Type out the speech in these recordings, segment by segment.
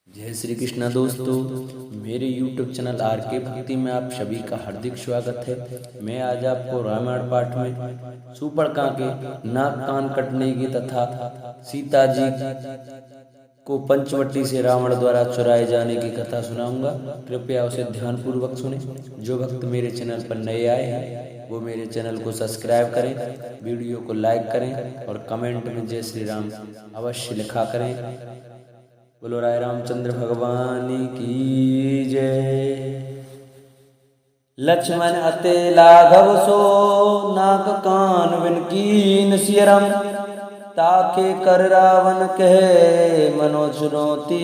जय श्री कृष्णा दोस्तों, मेरे YouTube चैनल आर के भक्ति में आप सभी का हार्दिक स्वागत है। मैं आज आपको रामायण पाठ में सूर्पणखा के नाक कान कटने की तथा सीता जी को पंचवटी से रावण द्वारा चुराए जाने की कथा सुनाऊंगा। कृपया उसे ध्यान पूर्वक सुने। जो भक्त मेरे चैनल पर नए आए हैं वो मेरे चैनल को सब्सक्राइब करें, वीडियो को लाइक करें और कमेंट में जय श्री राम अवश्य लिखा करें। बोलो राय रामचंद्र भगवान की जय। लक्ष्मण अते लाघव सो नाक कान बिन कीन सियरम, ताके कर रावण कहे मनो चुनौती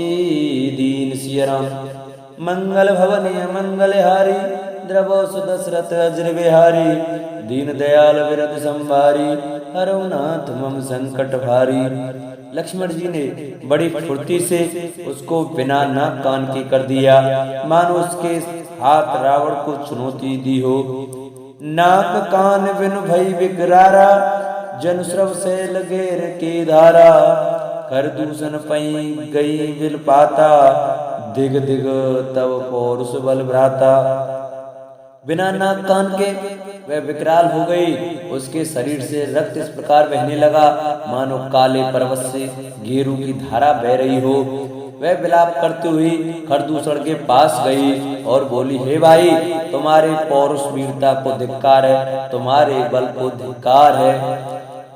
दीन सियरम। मंगल भवन मंगल हारी, द्रवो सुदशरथ अज्र बिहारी। दीन दयाल विरत संभारी, हरौ नाथ मम संकट भारी। लक्ष्मण जी ने बड़ी फुर्ती से उसको बिना नाक कान के कर दिया, मानो उसके हाथ रावण को चुनौती दी हो। नाक कान बिन भई विकरारा, जन श्रव से लगेर के धारा। कर दूषण पई गई बिल पाता, दिग दिग तव पौरुष बल भ्राता। बिना नाक कान के वह विकराल हो गई। उसके शरीर से रक्त इस प्रकार बहने लगा मानो काले पर्वत से गेरू की धारा बह रही हो। वह विलाप करती हुई खरदूषण के पास गई और बोली, हे भाई, तुम्हारे पौरुष वीरता को धिक्कार है, तुम्हारे बल को धिक्कार है।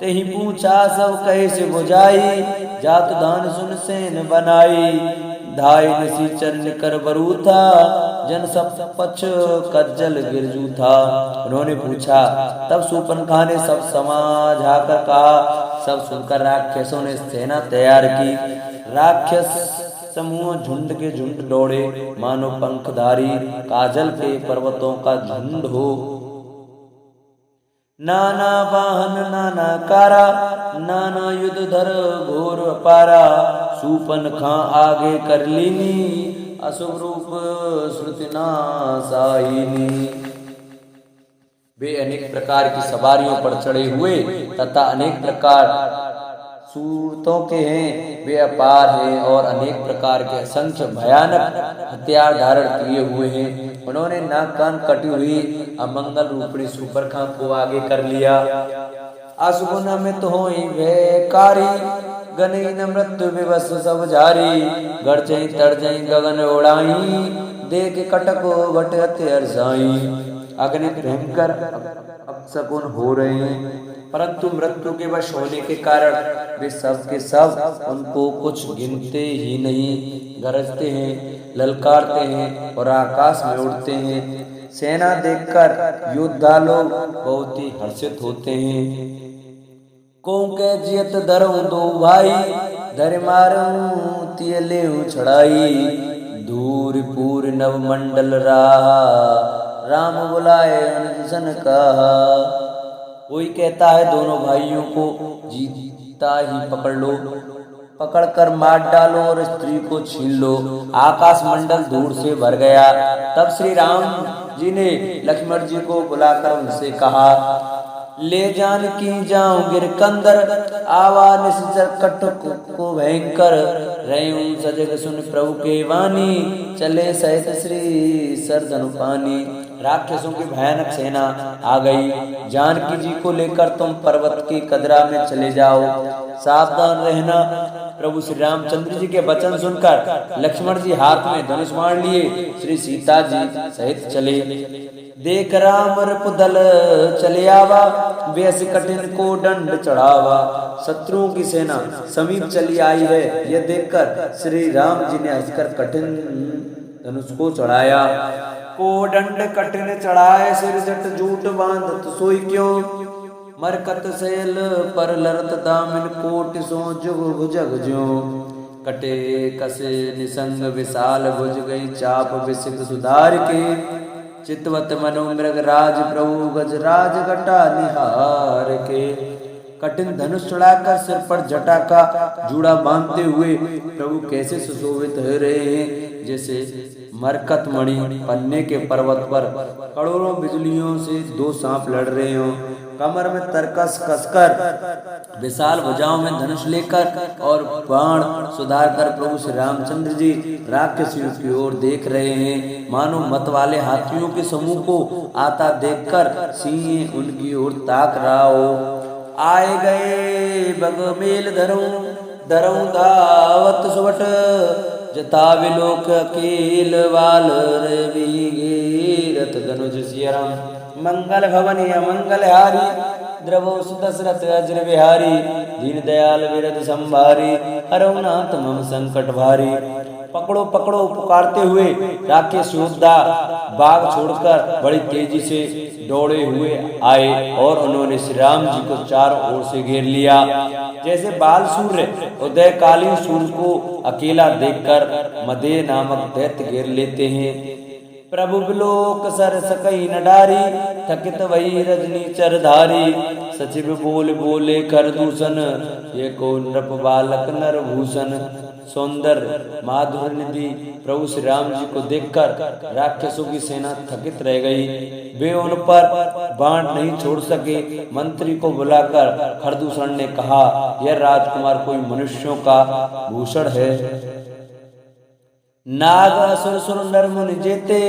तेहि पूछा सब कहे से बुझाई, जात दान सुन सेन बनाई। धाय निसी चरण कर बरूथा, जन सब पक्ष कज्जल गिरजू था। उन्होंने पूछा, तब सूर्पणखा ने सब समझा कर कहा। सब सुनकर राक्षसों ने सेना तैयार की। राक्षस समूह झुंड के झुंड दौड़े, मानो पंखधारी काजल के पर्वतों का झुंड हो। नाना वाहन नाना कारा, नाना युद्ध धर घोर अपारा। सूर्पणखा आगे कर लीनी, अशुभ रूप श्रुति नासाहिनी। वे अनेक प्रकार की सवारियों पर चढ़े हुए तथा अनेक प्रकार सूरतों के हैं। वे अपार हैं और अनेक प्रकार के असंख्य भयानक हथियार धारण किए हुए हैं। उन्होंने नाक कान कटी हुई अमंगल रूपणी सूर्पणखा को आगे कर लिया। अशुभ में तो होई भयकारी, गनई न मृत्यु विवश सब जारी। गरजई तरजई गगन उड़ाई, देख कटको घट अति हर्षाई। अग्नि भयंकर अपशकुन हो रहे हैं, परंतु मृत्यु के वश होने के कारण वे सब के सब उनको कुछ गिनते ही नहीं। गरजते हैं, ललकारते हैं और आकाश में उड़ते हैं। सेना देखकर योद्धा लोग बहुत ही हर्षित होते हैं। को के जियत धरऊं दो भाई, धर मारूं तिय लेऊं छड़ाई। दूर पूर नव मंडल रहा, राम बुलाए अनुजन कहा। कोई कहता है दोनों भाइयों को जीता ही पकड़ लो, पकड़कर मार डालो और स्त्री को छीन लो। आकाश मंडल धूल से भर गया। तब श्री राम जी ने लक्ष्मण जी को बुलाकर उनसे कहा, ले जान की जाऊं गिर कंदर, आवा निश्चर कटक को भयंकर। रयूं सजग सुन प्रभु के वाणी, चले सहित श्री सरधनु पानी। राक्षसों की भयानक सेना आ गई। जानकी जी को लेकर तुम पर्वत की कदरा में चले जाओ, सावधान रहना। प्रभु श्री रामचंद्र जी के वचन सुनकर लक्ष्मण जी हाथ में धनुष बाण लिए श्री सीता जी सहित चले। देख राम रिपुदल चले आवा, बेस कठिन को दंड चढ़ावा। शत्रुओं की सेना समीप चली आई है, यह देखकर श्री राम जी ने हंसकर कठिन धनुष को चढ़ाया। को दंड कठिन चढ़ाए, सिर जट जूट बांधत सोई क्यों। मरकत सैल पर लरत दामिन, कोट सो जुग भुजग ज्यों। कटे कसे निसंग विशाल, भुज गई चाप विसिक सुधार के। चितवत मनो मृग राज, प्रभु गजराज घटा निहार के। कठिन धनुष चढ़ाकर सिर पर जटा का जूड़ा बांधते हुए प्रभु कैसे सुशोभित हो रहे हैं, जैसे मरकत मणि पन्ने के पर्वत पर करोड़ों बिजलियों से दो सांप लड़ रहे हों। कमर में तरकस कसकर विशाल भुजाओं में धनुष लेकर और बाण सुधार कर प्रभु श्री रामचंद्र जी राक्षसियों की ओर देख रहे हैं। मानो मत वाले हाथियों के समूह को आता देखकर सिंह उनकी ओर ताक रहा हो। आए गए बग मेल धरऊं धावत सुबट जता विलोक अकेल वाल रविगीरथ धनुज सिया राम मंगल भवन अमंगल हारी द्रवो सुदशरथ अज्र बिहारी दीन दयाल विरद संभारी हरऊ नाथ मम संकट भारी। पकड़ो पकड़ो पुकारते हुए राकेश योद्धा बाग छोड़कर बड़ी तेजी से दौड़े हुए आए और उन्होंने श्री राम जी को चारों ओर से घेर लिया। जैसे बाल सूर्य उदयकालीन सूर्य को अकेला देखकर मदे नामक दैत्य घेर लेते हैं। प्रभु बिलोक सर सकई न डारी थकित वही रजनी चरधारी सचिव बोले कर दूषण ये को नृप बालक नर भूषण। सौंदर्य माधुर्य निधि प्रभु श्री राम जी को देखकर राक्षसों की सेना थकित रह गई। वे उन पर बाण नहीं छोड़ सके। मंत्री को बुलाकर खरदूषण ने कहा, यह राजकुमार कोई मनुष्यों का भूषण है। नाग असुर सुर नर मुनि जेते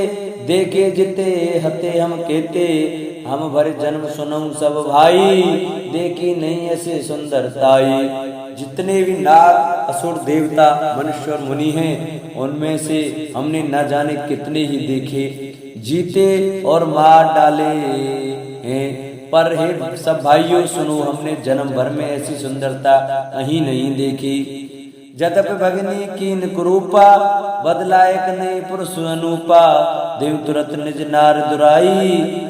देखे जिते हते हम केते हम भर जन्म सुनऊ सब भाई देखी नहीं ऐसे सुंदरताई। जितने भी नाग असुर देवता मनुष्य और मुनि हैं उनमें से हमने न जाने कितने ही देखे जीते और मार डाले हैं, पर हे सब भाइयों सुनो, हमने जन्म भर में ऐसी सुंदरता कहीं नहीं देखी। जतप भगनी कीन कुरूपा बदलायक नहीं पुरुष अनुपा देव तुरत निज नार दुराई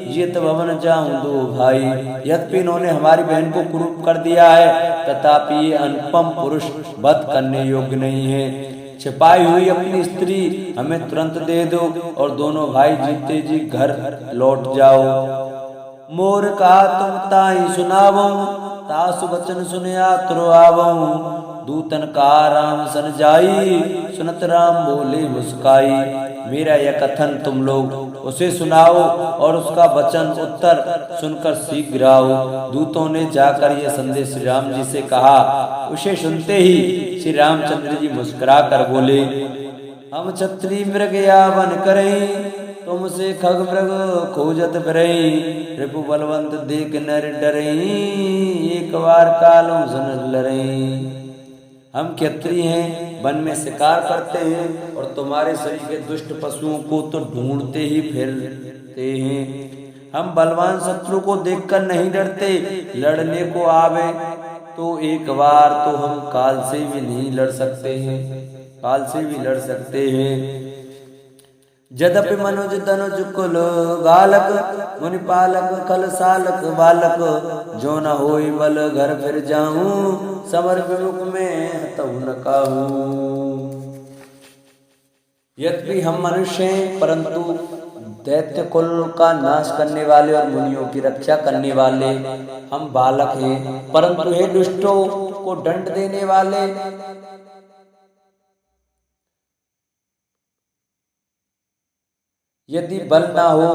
जित भवन जाऊं दो भाई। यद्यपि इन्होंने हमारी बहन को कुरूप कर दिया है तथापि ये अनुपम पुरुष वध करने योग्य नहीं है। छिपाई हुई अपनी स्त्री हमें तुरंत दे दो और दोनों भाई जीते जी घर लौट जाओ। मोर कहा तुम ताई सुनावो तासु वचन सुनया तुरो आवो दूतन का राम सन जाई सुनत राम बोले मुस्काई। मेरा यह कथन तुम लोग उसे सुनाओ और उसका वचन उत्तर सुनकर शीघ्र आओ। दूतों ने जाकर यह संदेश श्री राम जी से कहा। उसे सुनते ही श्री रामचंद्र जी मुस्कुरा कर बोले, हम छत्री मृग यावन करें तुमसे खग मृग खोजत फिरई रिपु बलवंत देख नर डरई एक बार कालों सन लड़ई। हम क्षत्रिय हैं, वन में शिकार करते हैं और तुम्हारे शरीर के दुष्ट पशुओं को तो ढूंढते ही फिरते हैं। हम बलवान शत्रु को देखकर नहीं डरते, लड़ने को आवे तो एक बार तो हम काल से भी नहीं लड़ सकते हैं, काल से भी लड़ सकते हैं। जदपि मनुज तनुज कुल गालक मुनिपालक कल सालक बालक जो न होई बल घर फिर जाऊं समर विमुख में हतऊ न काहूं। यद्यपि हम मनुष्य हैं परंतु दैत्य कुल का नाश करने वाले और मुनियों की रक्षा करने वाले हम बालक हैं, परंतु हे दुष्टों को दंड देने वाले यदि बल ना हो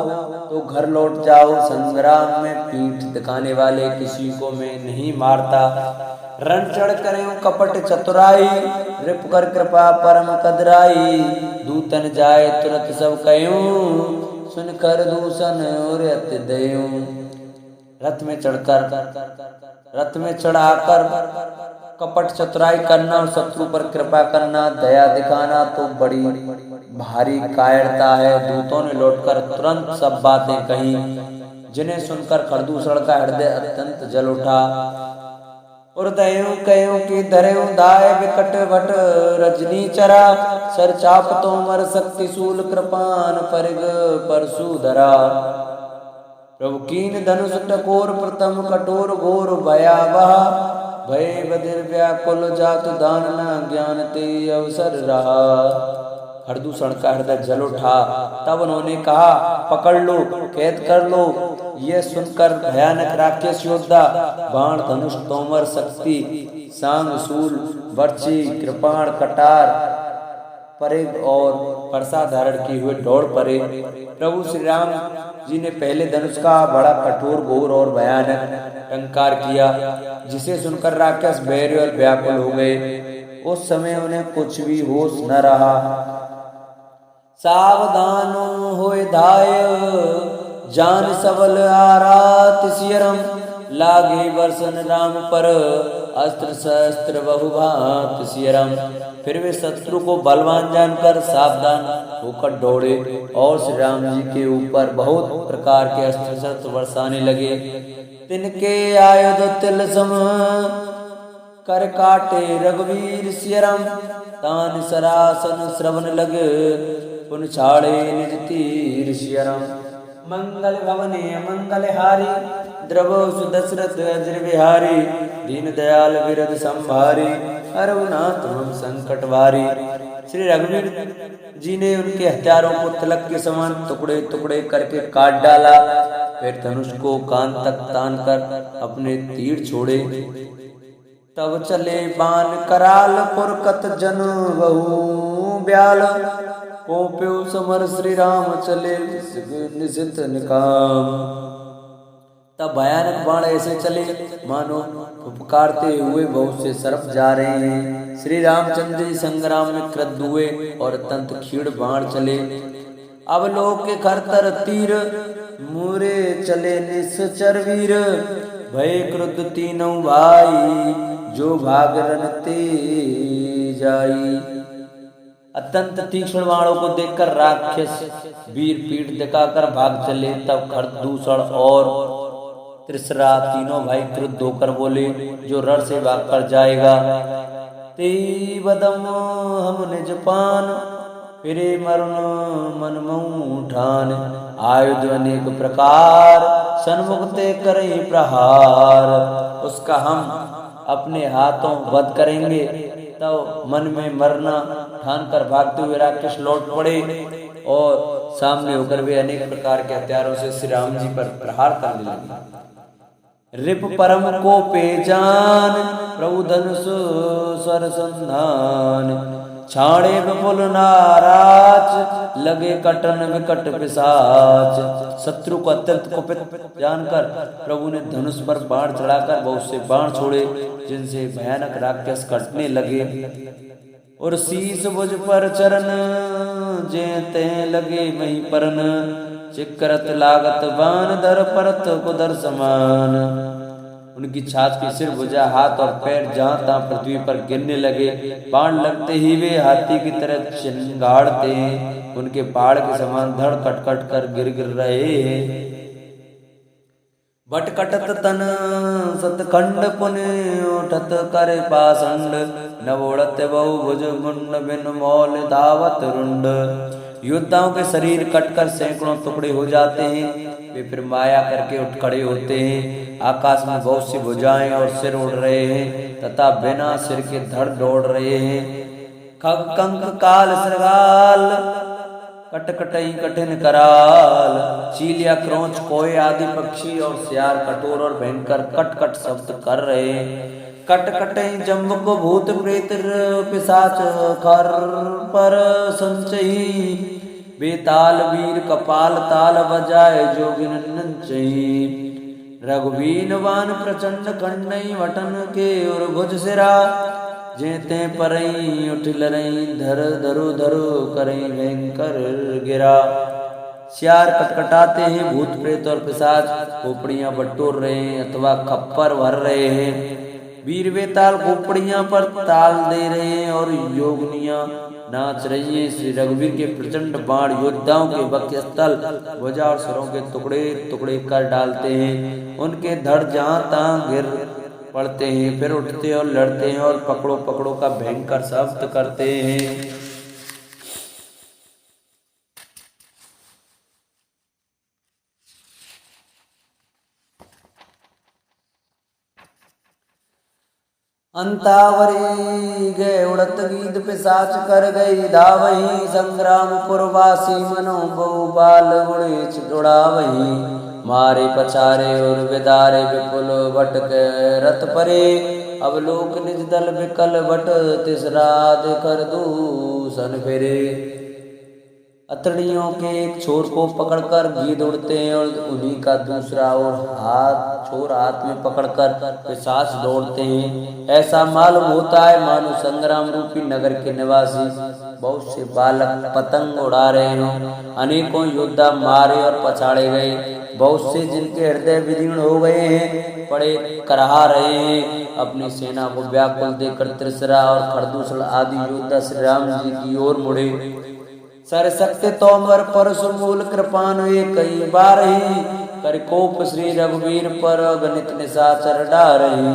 तो घर लौट जाओ। संग्राम में पीठ दिखाने वाले किसी को मैं नहीं मारता। रण चढ़ करें कपट चतुराई रिप कर कृपा परम कदराई दूतन जाए तुरंत सब कयूं सुन कर दूषण और अति दयूं। रथ में चढ़ाकर कपट चतुराई करना और शत्रु पर कृपा करना दया दिखाना तो बड़ी भारी कायरता है। दूतों ने लौटकर तुरंत सब बातें कही जिन्हें सुनकर खरदूषण का हृदय अत्यंत जल उठा। उर्दयों कयों की धरें दाय विकट भट रजनी चरा सर चाप तोमर शक्ति शूल कृपान परिग परशु धरा। प्रभु कीन धनुष टकोर प्रथम कठोर घोर भयावह भय बधिर व्याकुल जातु दान न ज्ञान ते अवसर रहा। खरदूषण का हृदय जल उठा। तब उन्होंने कहा, पकड़ लो, कैद कर लो। यह सुनकर भयानक राक्षस योद्धा बाण धनुष तोमर शक्ति सांग शूल वर्ची कृपाण कटार परे और परसा धारण किए हुए दौड़ पड़े। प्रभु श्री राम जी ने पहले धनुष का बड़ा कठोर, घोर और भयानक टंकार किया, जिसे सुनकर राक्षस भय और व्याकुल हो गए। उस समय उन्हें कुछ भी होश न रहा। सावधान होए धाय जान सबल आरात सियरम, लागे वर्षन राम पर अस्त्र शस्त्र बहुभात सियरम। फिर वे शत्रु को बलवान जानकर सावधान होकर दौड़े और श्री राम जी के ऊपर बहुत प्रकार के अस्त्र शस्त्र बरसाने लगे। तिनके आयुध तिल सम कर काटे रघुवीर सियरम, तान सरासन श्रवण लग पुन छाड़े निज तीर सियरम। मंगल भवने मंगल हारी, द्रवो सुदशरथ अजर बिहारी, दीन दयाल विरद संभारी, रघुनाथ हम संकट भारी। श्री रघुवीर जी ने उनके हथियारों को तिलक के समान टुकड़े टुकड़े करके काट डाला। फिर धनुष को कान तक तान कर अपने तीर छोड़े। तब चले बान कराल पुरकत जन बहु ब्याल, कोप्यो समर श्री राम चले निशित निकाम। तब भयानक बाण ऐसे चले मानो पुकारते हुए बहुत से सर्प जा रहे हैं। श्री रामचंद्र जी संग्राम में क्रुद्ध हुए और अत्यंत क्षीण बाण चले। अब लोग के खरतर तीर मुरे चले निश्चर वीर, भय क्रुद्ध तीनों भाई जो भाग रन ते जाई। अत्यंत तीक्ष्ण बाणों को देखकर राक्षस वीर पीठ दिखाकर भाग चले। तब खरदूषण और त्रिसरा तीनों भाई क्रुद्ध होकर बोले, जो रण से भाग कर जाएगा ते बदम हम निज पान, फिरे मरण मन मऊ ठान। आयुध अनेक प्रकार सन्मुख ते करें प्रहार, उसका हम अपने हाथों वध करेंगे। तब मन में मरना ठान कर भागते हुए राक्षस लौट पड़े और सामने होकर वे अनेक प्रकार के हथियारों से श्री राम जी पर प्रहार करने लगे। रिप परम को पे जान, प्रभु धनुष स्वर संधान, छाड़े विपुल नाराज, लगे कटन विकट पिशाच। शत्रु को अत्यंत कुपित जानकर प्रभु ने धनुष पर बाण चढ़ाकर बहुत से बाण छोड़े, जिनसे भयानक राक्षस कटने लगे। और शीस भुज पर चरण जेते लगे मही परन, चिकरत लागत बाण धर परत कुदर समान। उनकी छाती, सिर, भुजा, हाथ और पैर जहां तहां पृथ्वी पर गिरने लगे। बाण लगते ही वे हाथी की तरह चिंगाड़ते हैं, उनके बाढ़ के समान धड़ कट कट कर गिर गिर रहे हैं। भटकटत तन सतखंड पुण्य उठत कर पाषंड, नवोड़त बहु भुज मुंड बिन मौल धावत रुंड। योद्धाओं के शरीर कटकर सैकड़ों टुकड़े हो जाते हैं, वे फिर माया करके उठ खड़े होते हैं। आकाश में बहुत सी भुजाएं और सिर उड़ रहे हैं तथा बिना सिर के धड़ दौड़ रहे हैं। खग कंक काल श्रृगाल, कटकटई कठिन कराल, चीलिया क्रोंच कोय आदि पक्षी और सियार कठोर और भयंकर कट कट शब्द कर रहे हैं। कटकटई जम्बुक भूत प्रेत पिशाच खर पर संचयी, बेताल वीर कपाल ताल बजाए जोगिन नंचई। रघुवीनवान प्रचंड खंडई वटन के और भुज सिरा, जेते परई उठ लरई धर धरो धरो करई भयंकर गिरा। सियार कटकटाते हैं, भूत प्रेत और पिशाच खोपड़ियां बटोर रहे हैं अथवा खप्पर भर रहे हैं। वीर बेताल खोपड़ियां पर ताल दे रहे हैं और योगनियां नाच रही है। श्री रघुवीर के प्रचंड बाण योद्धाओं के वक्षस्थल, भुजा और सिरों के टुकड़े टुकड़े कर डालते हैं। उनके धड़ जहां तहां गिर पड़ते हैं, फिर उठते और लड़ते हैं और पकड़ो पकड़ो का भयंकर शब्द करते हैं। अंतावरी गए उड़त गीत पिशाच कर गई धावही, संग्राम पुरवासी मनो बहुबाल उड़े छुड़ावही। मारे पछारे और विदारे विपुल भटक रथ परे, अब लोक निज दल विकल बट तिसराध कर दूषण फिरे। अतड़ियों के एक छोर को पकड़कर गीद उड़ते हैं और उन्हीं का दूसरा और छोर हाथ में पकड़कर पिशाच दौड़ते हैं। ऐसा मालूम होता है मानो संग्राम रूपी नगर के निवासी बहुत से बालक पतंग उड़ा रहे हों। अनेकों योद्धा मारे और पछाड़े गए, बहुत से जिनके हृदय विदीर्ण हो गए हैं पड़े करहा रहे हैं। अपनी सेना को व्याकुल देखकर त्रिसरा और खरदूषण आदि योद्धा श्री राम जी की ओर मुड़े। सर सकते तोमर परशु मूल कृपान हुए कई बार ही कर कोप श्री रघुवीर पर गणित निशाचर डारही।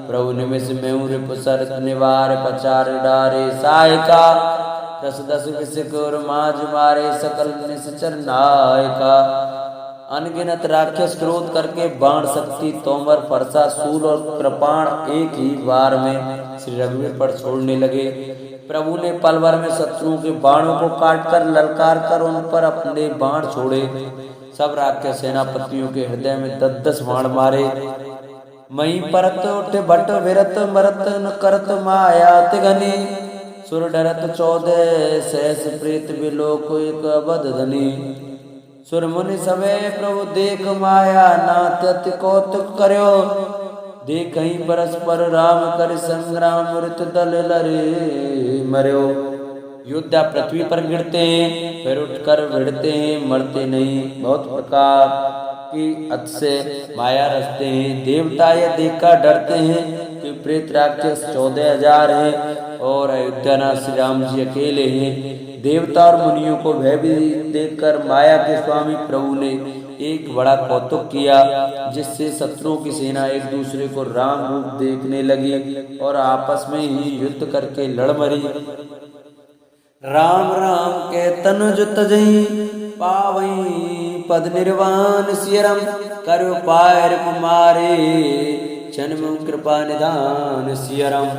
प्रभु निमिष में रिपुसर निवार पचार डारे सहायका 10-10 विषक और माज मारे सकल निश्चर नायका। अनगिनत राक्षस क्रोध करके बाण शक्ति तोमर फरसा सूल और कृपाण एक ही बार में श्री रघुवीर पर छोड़ने लगे। प्रभु ने पल भर में शत्रुओं के बाणों को काटकर ललकार कर उन पर अपने बाण छोड़े। सब राक्षस सेनापतियों के हृदय में 10-10 बाण मारे। मई परत उठ भट विरत मरत न करत माया तिगनी। सुर डरत 14 सहस प्रेत बिलोक एक अबध धनी। सुर मुनि सवे प्रभु देख माया नाथ अति कौतुक कर्यो। देखहि परस्पर राम कर संग्राम मृत दल लरे मर्यो। योद्धा पृथ्वी पर गिरते हैं फिर उठकर भिड़ते हैं, मरते नहीं। बहुत प्रकार की अत से माया रचते हैं। देवता यह देखकर डरते हैं कि प्रेत राक्षस 14,000 हैं और अयोध्यानाथ श्री राम जी अकेले हैं। देवता और मुनियों को भयभीत देखकर माया के स्वामी प्रभु ने एक बड़ा कौतुक किया, जिससे शत्रुओं की सेना एक दूसरे को राम रूप देखने लगी और आपस में ही युद्ध करके लड़ मरी। राम राम के तनुज तजई पावई पद निर्वाण सियरम करो पायर कुमारे जन्म कृपा निधान सियरम।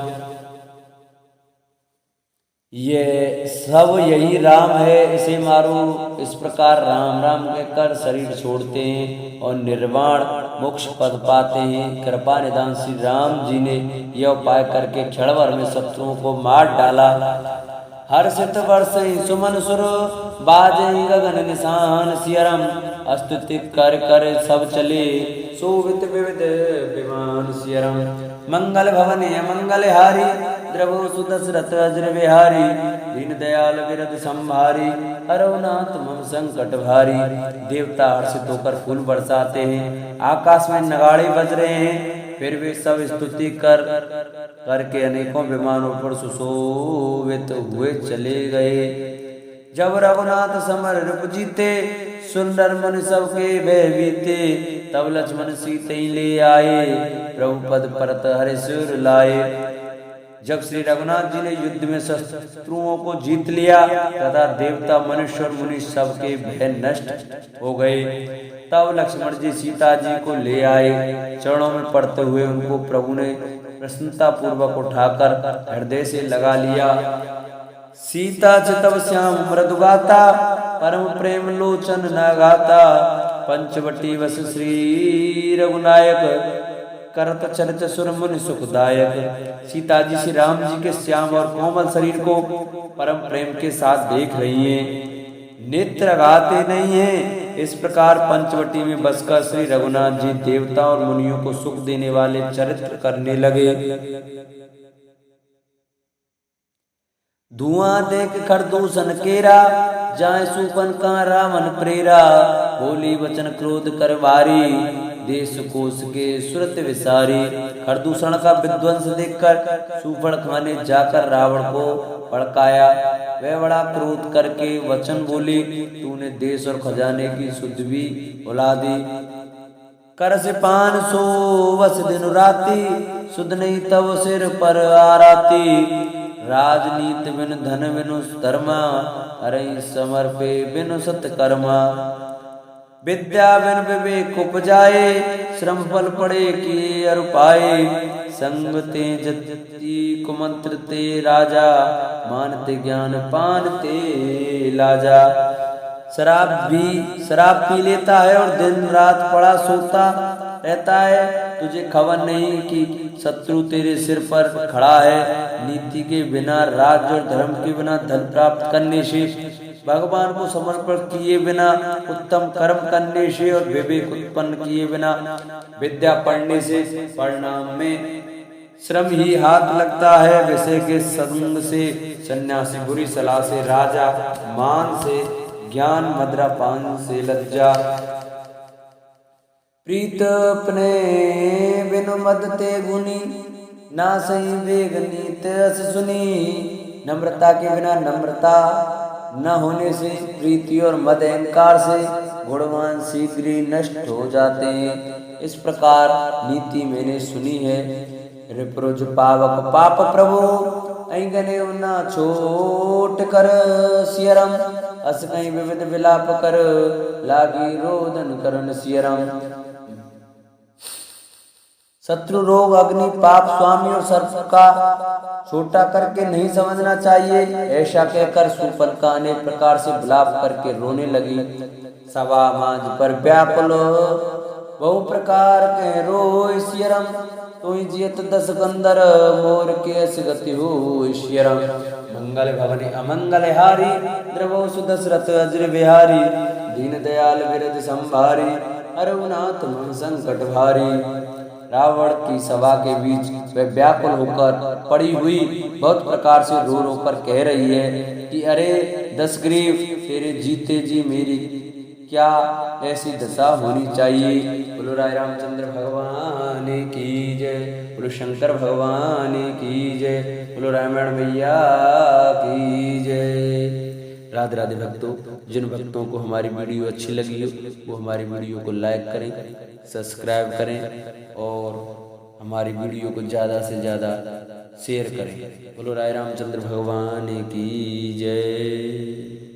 ये सब यही राम है, इसे मारो। इस प्रकार राम राम कहकर शरीर छोड़ते हैं और निर्वाण मोक्ष पद पाते हैं। कृपा निधान श्री राम जी ने यह उपाय करके क्षण भर में शत्रुओं को मार डाला। हर्षित वर्षहि सुमन सुर बाजहि गगन निशान सियरम। स्तुति कर कर सब चले शोभित विविध विमान सियरम। मंगल भवन मंगल हारी द्रवो सुदशरथ अज्र विहारी। दीन दयाल विरद संभारी हरौ नाथ मम संकट भारी। देवता हर्षित होकर फूल बरसाते हैं, आकाश में नगाड़े बज रहे हैं। फिर वे सब स्तुति करके अनेकों विमानों पर सुशोभित हुए चले गए। जब रघुनाथ समर रूप जीते सुंदर मन सबके भय बीते। तब लक्ष्मण सीते ले आए प्रभु पद परत हरि सिर लाए। जब श्री रघुनाथ जी ने युद्ध में शत्रुओं को जीत लिया तथा देवता मनुष्य और मुनि सबके भय नष्ट हो गए, तब लक्ष्मण जी सीता जी को ले आए। चरणों में पड़ते हुए उनको प्रभु ने प्रसन्नता पूर्वक उठाकर हृदय से लगा लिया। सीता तब श्याम मृदु गाता परम प्रेम लोचन न गाता। पंचवटी वस श्री रघुनायक करत चरित सुर मुनि सुखदायक। सीता जी श्री राम जी के श्याम और कोमल शरीर को परम प्रेम के साथ देख रही हैं, नेत्र गाते नहीं हैं। इस प्रकार पंचवटी में बसकर श्री रघुनाथ जी देवता और मुनियों को सुख देने वाले चरित्र करने लगे। धुआं देख खरदूषण केरा जाए सूपन का रावण प्रेरा। बोली वचन क्रोध कर भारी देश कोश के सुरत विसारी। खरदूषण का विध्वंस देखकर सूफड़ खाने जाकर रावण को भड़काया। वह बड़ा क्रोध करके वचन बोली, तूने देश और खजाने की सुध भी भुला दी। कर से पान सो वस दिन राती सुध नहीं तब सिर पर आराती। राजनीति बिन धन बिनु धर्मा अरे समर्पे बिनु सत्कर्मा। विद्या बिन विवेक उपजाए श्रम फल पड़े कि अरु पाए। संग ते जति कुमंत्र ते राजा मानते ज्ञान पानते लाजा। शराब पी लेता है और दिन रात पड़ा सोता रहता है। तुझे खबर नहीं कि शत्रु तेरे सिर पर खड़ा है। नीति के बिना, राज्य और धर्म के बिना धन प्राप्त करने से, भगवान को समर्पण किए बिना, उत्तम कर्म करने से और विवेक उत्पन्न किए बिना, विद्या पढ़ने से परिणाम में श्रम ही हाथ लगता है। विषय के संग से सन्यासी, बुरी सलाह से राजा, मान से ज्ञान, मदिरा पान से लज्जा, प्रीत अपने बिनु मद ते गुनी, ना सही वेग नीत अस सुनी। नम्रता के बिना नम्रता न होने से, प्रीति और मद अहंकार से गुणवान शीघ्र ही नष्ट हो जाते हैं। इस प्रकार नीति मैंने सुनी है। रिप्रोज पावक पाप प्रभु, ऐंगने उन्ना छोट कर सियरम, अस कहीं विविध विलाप कर, लागी रोदन करन सियरम। शत्रु, रोग, अग्नि, पाप, स्वामी और सर्प का छोटा करके नहीं समझना चाहिए। ऐसा कहकर शूर्पणखा अनेक प्रकार से विलाप करके रोने लगी। सभा मांझ पर व्याकुल बहु प्रकार के रोय सियरम, तुई जियत दस कंदर, मोर के अस गति हो ईश्वरम। मंगल भवनि अमंगल हारी, द्रवो सुदशरथ अज्र बिहारी, दीन दयाल विरद संभारी, हरहुनाथ मन संकट भारी। रावण की सभा के बीच वह व्याकुल होकर पड़ी हुई बहुत प्रकार से रो रो कर कह रही है कि अरे दशग्रीव, तेरे जीते जी मेरी क्या ऐसी दशा होनी चाहिए। बोलो राय रामचंद्र भगवान की जय, बोलो शंकर भगवान की जय, बोलो रामायण मैया की जय। राधे राधे भक्तों, जिन भक्तों को हमारी वीडियो अच्छी लगी हो वो हमारी वीडियो को लाइक करें, सब्सक्राइब करें और हमारी वीडियो को ज़्यादा से ज़्यादा शेयर करें। बोलो राय रामचंद्र भगवान की जय।